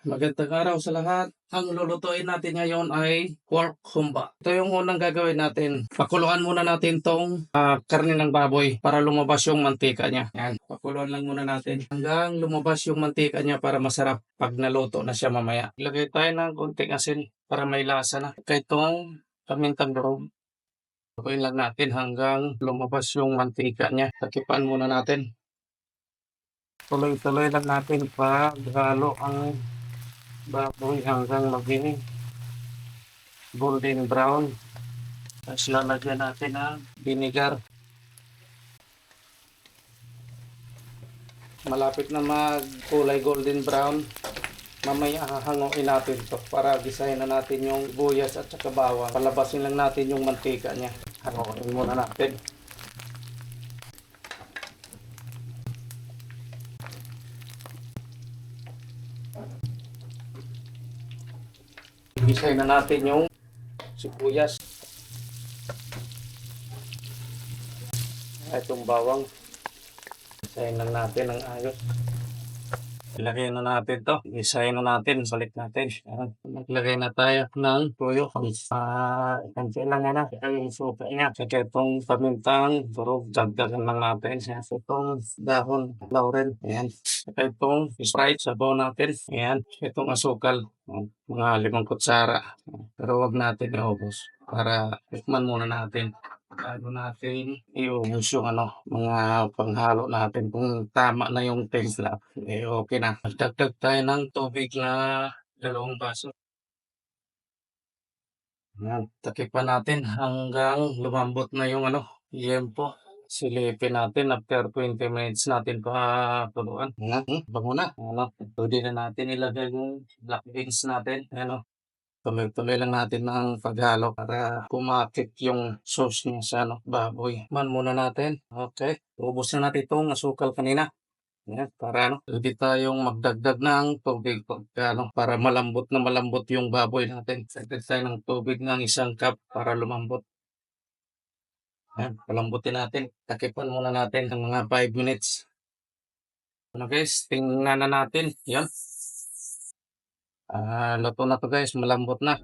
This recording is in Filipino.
Magandang araw sa lahat. Ang lulutuin natin ngayon ay pork humba. Ito yung unang gagawin natin. Pakuluan muna natin tong karne ng baboy para lumabas yung mantika niya. Yan, pakuluan lang muna natin hanggang lumabas yung mantika niya para masarap pag naluto na siya mamaya. Ilagay tayo ng konting asin para may lasa na. Kaya itong pamintang durog. Pakuin lang natin hanggang lumabas yung mantika niya. Takipan muna natin. Tuloy-tuloy lang natin paghalo ang baboy hanggang maging golden brown. Tapos lalagyan natin ng vinegar. Malapit na magkulay golden brown. Mamaya hahanguin natin to para gisahin na natin yung buyas at saka bawang. Palabasin lang natin yung mantika niya. Hanguin muna natin. Gisahin na natin yung sibuyas. Itong bawang. Gisahin lang natin ng ayos. Ilagay na natin to. Isahin na natin. Balik natin. Maglagay na tayo ng tuyo. Kansi lang na. Ang suka niya. Kaya itong pamintang durog. Dagdagan lang natin. Itong dahon laurel. Ayan. Kaya itong Sprite. Sabaw natin. Ayan. Itong asukal. Mga 5 kutsara. Pero wag natin iubos. Para tikman muna natin. Bago natin iubos yung mga panghalo natin kung tama na yung timpla, okay na. Magdagdag tayo ng tubig na 2 baso. Yan, takipan natin hanggang lumambot na yung yempo. Silipin natin after 20 minutes natin pakuluan. Bango na. Pwede na natin ilagay yung black beans natin. Tuloy-tuloy lang natin ang paghalo para kumakit yung sauce niya sa baboy. Man muna natin. Okay. Ubos na natin itong asukal kanina. Yan, para pwede tayong magdagdag ng tubig para malambot na malambot yung baboy natin. Dagdag tayo ng tubig ng 1 cup para lumambot. Yan, palambutin natin. Takipan muna natin ng mga 5 minutes. Guys, tingnan na natin. Yan. Luto na to guys, malambot na.